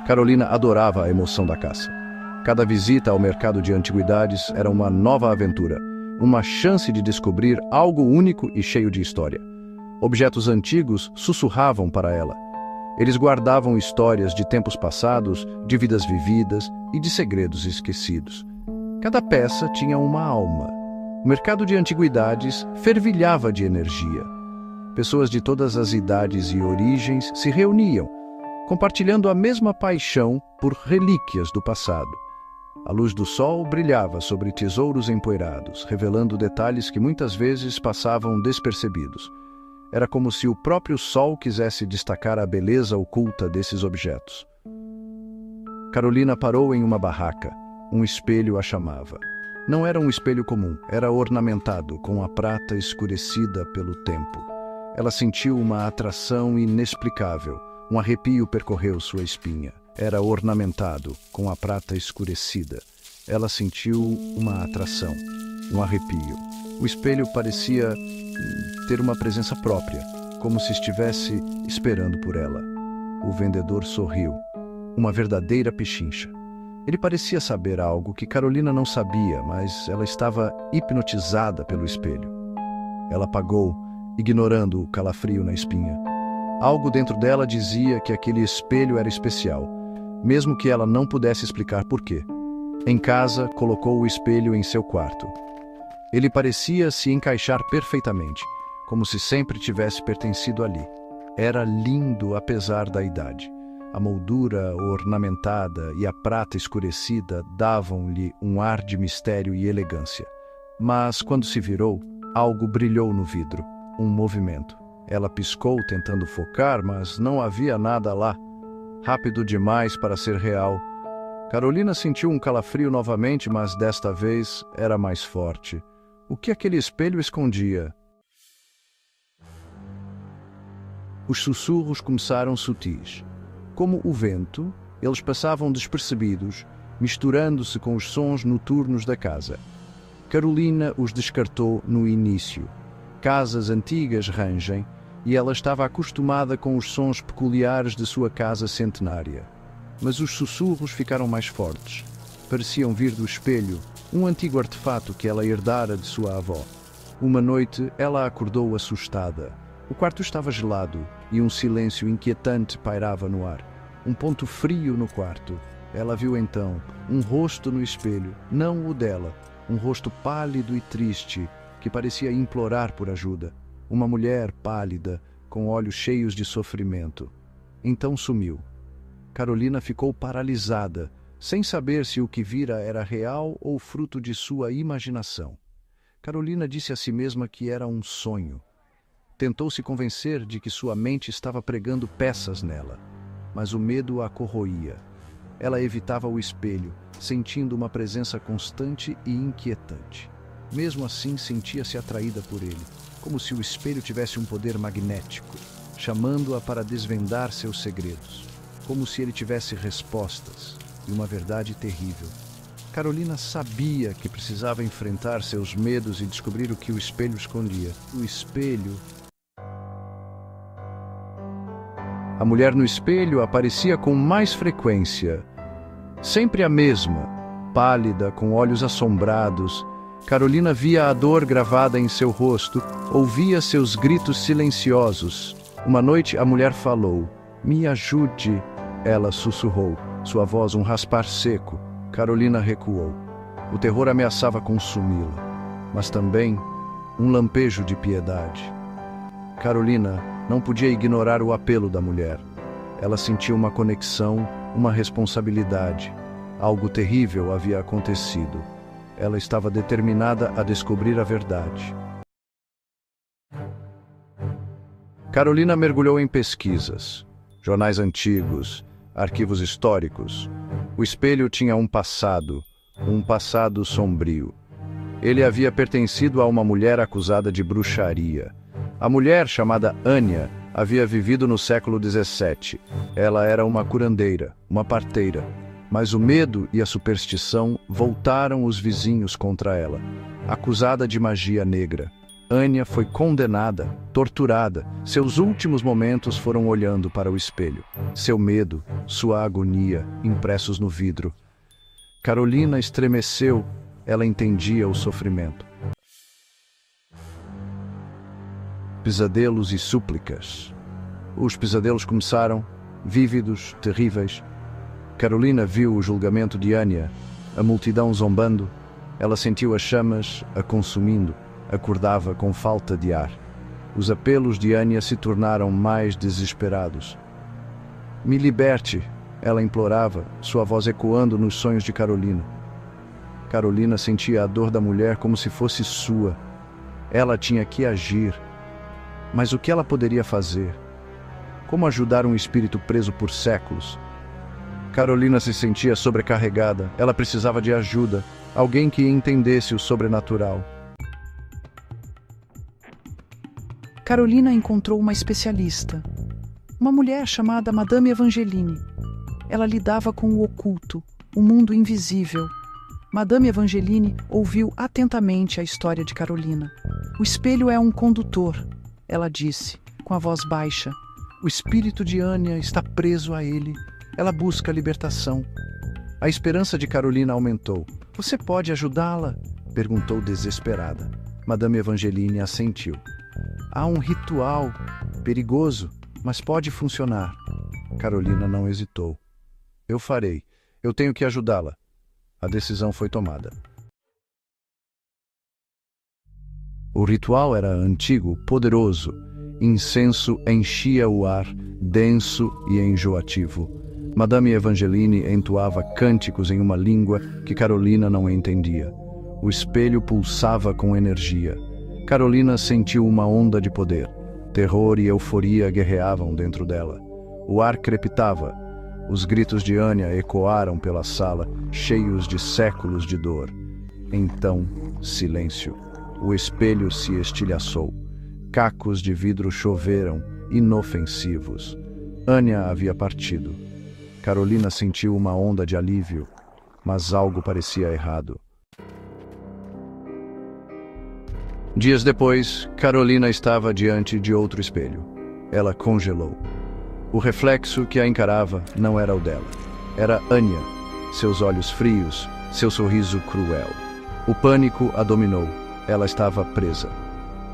Carolina adorava a emoção da caça. Cada visita ao mercado de antiguidades era uma nova aventura, uma chance de descobrir algo único e cheio de história. Objetos antigos sussurravam para ela. Eles guardavam histórias de tempos passados, de vidas vividas e de segredos esquecidos. Cada peça tinha uma alma. O mercado de antiguidades fervilhava de energia. Pessoas de todas as idades e origens se reuniam, compartilhando a mesma paixão por relíquias do passado. A luz do sol brilhava sobre tesouros empoeirados, revelando detalhes que muitas vezes passavam despercebidos. Era como se o próprio sol quisesse destacar a beleza oculta desses objetos. Carolina parou em uma barraca. Um espelho a chamava. Não era um espelho comum, era ornamentado com a prata escurecida pelo tempo. Ela sentiu uma atração inexplicável. Um arrepio percorreu sua espinha. Era ornamentado com a prata escurecida. Ela sentiu uma atração, um arrepio. O espelho parecia ter uma presença própria, como se estivesse esperando por ela. O vendedor sorriu. Uma verdadeira pechincha. Ele parecia saber algo que Carolina não sabia, mas ela estava hipnotizada pelo espelho. Ela pagou, ignorando o calafrio na espinha. Algo dentro dela dizia que aquele espelho era especial, mesmo que ela não pudesse explicar por quê. Em casa, colocou o espelho em seu quarto. Ele parecia se encaixar perfeitamente, como se sempre tivesse pertencido ali. Era lindo apesar da idade. A moldura ornamentada e a prata escurecida davam-lhe um ar de mistério e elegância. Mas, quando se virou, algo brilhou no vidro, um movimento. Ela piscou tentando focar, mas não havia nada lá. Rápido demais para ser real. Carolina sentiu um calafrio novamente, mas desta vez era mais forte. O que aquele espelho escondia? Os sussurros começaram sutis. Como o vento, eles passavam despercebidos, misturando-se com os sons noturnos da casa. Carolina os descartou no início. Casas antigas rangem, e ela estava acostumada com os sons peculiares de sua casa centenária. Mas os sussurros ficaram mais fortes. Pareciam vir do espelho, um antigo artefato que ela herdara de sua avó. Uma noite, ela acordou assustada. O quarto estava gelado e um silêncio inquietante pairava no ar. Um ponto frio no quarto. Ela viu então um rosto no espelho, não o dela, um rosto pálido e triste que parecia implorar por ajuda. Uma mulher pálida, com olhos cheios de sofrimento. Então sumiu. Carolina ficou paralisada, sem saber se o que vira era real ou fruto de sua imaginação. Carolina disse a si mesma que era um sonho. Tentou se convencer de que sua mente estava pregando peças nela, mas o medo a corroía. Ela evitava o espelho, sentindo uma presença constante e inquietante. Mesmo assim, sentia-se atraída por ele, como se o espelho tivesse um poder magnético, chamando-a para desvendar seus segredos, como se ele tivesse respostas e uma verdade terrível. Carolina sabia que precisava enfrentar seus medos e descobrir o que o espelho escondia. O espelho... A mulher no espelho aparecia com mais frequência. Sempre a mesma, pálida, com olhos assombrados. Carolina via a dor gravada em seu rosto, ouvia seus gritos silenciosos. Uma noite a mulher falou. "Me ajude", ela sussurrou, sua voz um raspar seco. Carolina recuou. O terror ameaçava consumi-la, mas também um lampejo de piedade. Carolina não podia ignorar o apelo da mulher. Ela sentiu uma conexão, uma responsabilidade. Algo terrível havia acontecido. Ela estava determinada a descobrir a verdade. Carolina mergulhou em pesquisas, jornais antigos, arquivos históricos. O espelho tinha um passado sombrio. Ele havia pertencido a uma mulher acusada de bruxaria. A mulher, chamada Anya, havia vivido no século XVII. Ela era uma curandeira, uma parteira. Mas o medo e a superstição voltaram os vizinhos contra ela. Acusada de magia negra, Anya foi condenada, torturada. Seus últimos momentos foram olhando para o espelho. Seu medo, sua agonia, impressos no vidro. Carolina estremeceu. Ela entendia o sofrimento. Pesadelos e súplicas. Os pesadelos começaram, vívidos, terríveis. Carolina viu o julgamento de Anya, a multidão zombando. Ela sentiu as chamas a consumindo. Acordava com falta de ar. Os apelos de Anya se tornaram mais desesperados. "Me liberte", ela implorava, sua voz ecoando nos sonhos de Carolina. Carolina sentia a dor da mulher como se fosse sua. Ela tinha que agir. Mas o que ela poderia fazer? Como ajudar um espírito preso por séculos? Carolina se sentia sobrecarregada. Ela precisava de ajuda, alguém que entendesse o sobrenatural. Carolina encontrou uma especialista, uma mulher chamada Madame Evangeline. Ela lidava com o oculto, o mundo invisível. Madame Evangeline ouviu atentamente a história de Carolina. "O espelho é um condutor", ela disse, com a voz baixa. "O espírito de Anya está preso a ele. Ela busca libertação." A esperança de Carolina aumentou. "Você pode ajudá-la?", perguntou desesperada. Madame Evangeline assentiu. "Há um ritual perigoso, mas pode funcionar." Carolina não hesitou. "Eu farei. Eu tenho que ajudá-la." A decisão foi tomada. O ritual era antigo, poderoso. Incenso enchia o ar, denso e enjoativo. Madame Evangeline entoava cânticos em uma língua que Carolina não entendia. O espelho pulsava com energia. Carolina sentiu uma onda de poder. Terror e euforia guerreavam dentro dela. O ar crepitava. Os gritos de Anya ecoaram pela sala, cheios de séculos de dor. Então, silêncio. O espelho se estilhaçou. Cacos de vidro choveram, inofensivos. Anya havia partido. Carolina sentiu uma onda de alívio, mas algo parecia errado. Dias depois, Carolina estava diante de outro espelho. Ela congelou. O reflexo que a encarava não era o dela. Era Anya, seus olhos frios, seu sorriso cruel. O pânico a dominou. Ela estava presa.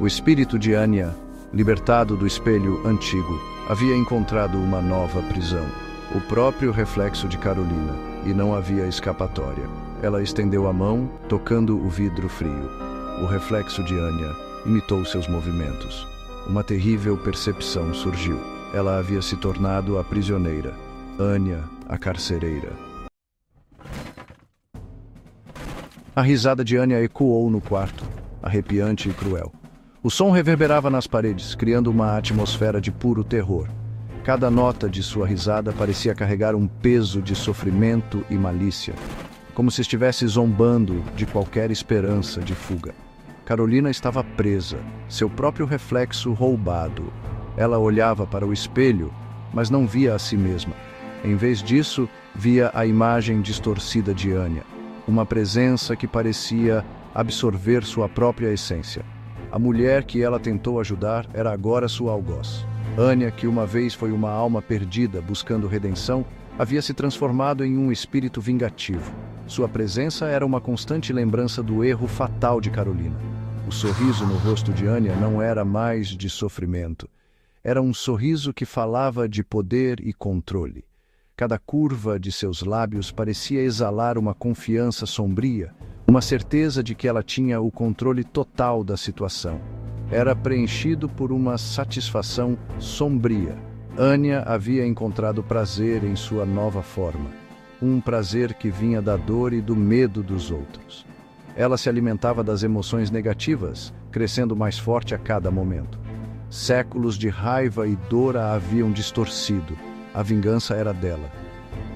O espírito de Anya, libertado do espelho antigo, havia encontrado uma nova prisão. O próprio reflexo de Carolina, e não havia escapatória. Ela estendeu a mão, tocando o vidro frio. O reflexo de Anya imitou seus movimentos. Uma terrível percepção surgiu. Ela havia se tornado a prisioneira. Anya, a carcereira. A risada de Anya ecoou no quarto, arrepiante e cruel. O som reverberava nas paredes, criando uma atmosfera de puro terror. Cada nota de sua risada parecia carregar um peso de sofrimento e malícia, como se estivesse zombando de qualquer esperança de fuga. Carolina estava presa, seu próprio reflexo roubado. Ela olhava para o espelho, mas não via a si mesma. Em vez disso, via a imagem distorcida de Anya, uma presença que parecia absorver sua própria essência. A mulher que ela tentou ajudar era agora sua algoz. Anya, que uma vez foi uma alma perdida buscando redenção, havia se transformado em um espírito vingativo. Sua presença era uma constante lembrança do erro fatal de Carolina. O sorriso no rosto de Anya não era mais de sofrimento. Era um sorriso que falava de poder e controle. Cada curva de seus lábios parecia exalar uma confiança sombria, uma certeza de que ela tinha o controle total da situação. Era preenchido por uma satisfação sombria. Anya havia encontrado prazer em sua nova forma. Um prazer que vinha da dor e do medo dos outros. Ela se alimentava das emoções negativas, crescendo mais forte a cada momento. Séculos de raiva e dor a haviam distorcido. A vingança era dela.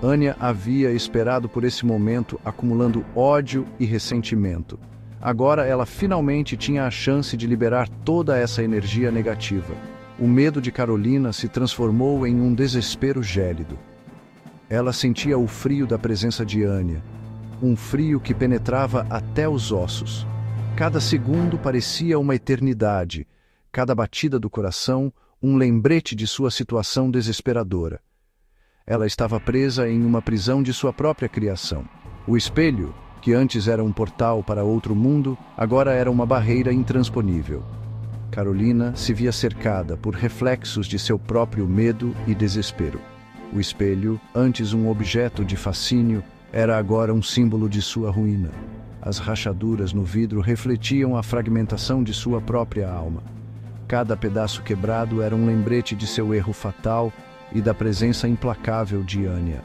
Anya havia esperado por esse momento, acumulando ódio e ressentimento. Agora ela finalmente tinha a chance de liberar toda essa energia negativa. O medo de Carolina se transformou em um desespero gélido. Ela sentia o frio da presença de Anya, um frio que penetrava até os ossos. Cada segundo parecia uma eternidade, cada batida do coração um lembrete de sua situação desesperadora. Ela estava presa em uma prisão de sua própria criação. O espelho, que antes era um portal para outro mundo, agora era uma barreira intransponível. Carolina se via cercada por reflexos de seu próprio medo e desespero. O espelho, antes um objeto de fascínio, era agora um símbolo de sua ruína. As rachaduras no vidro refletiam a fragmentação de sua própria alma. Cada pedaço quebrado era um lembrete de seu erro fatal e da presença implacável de Anya.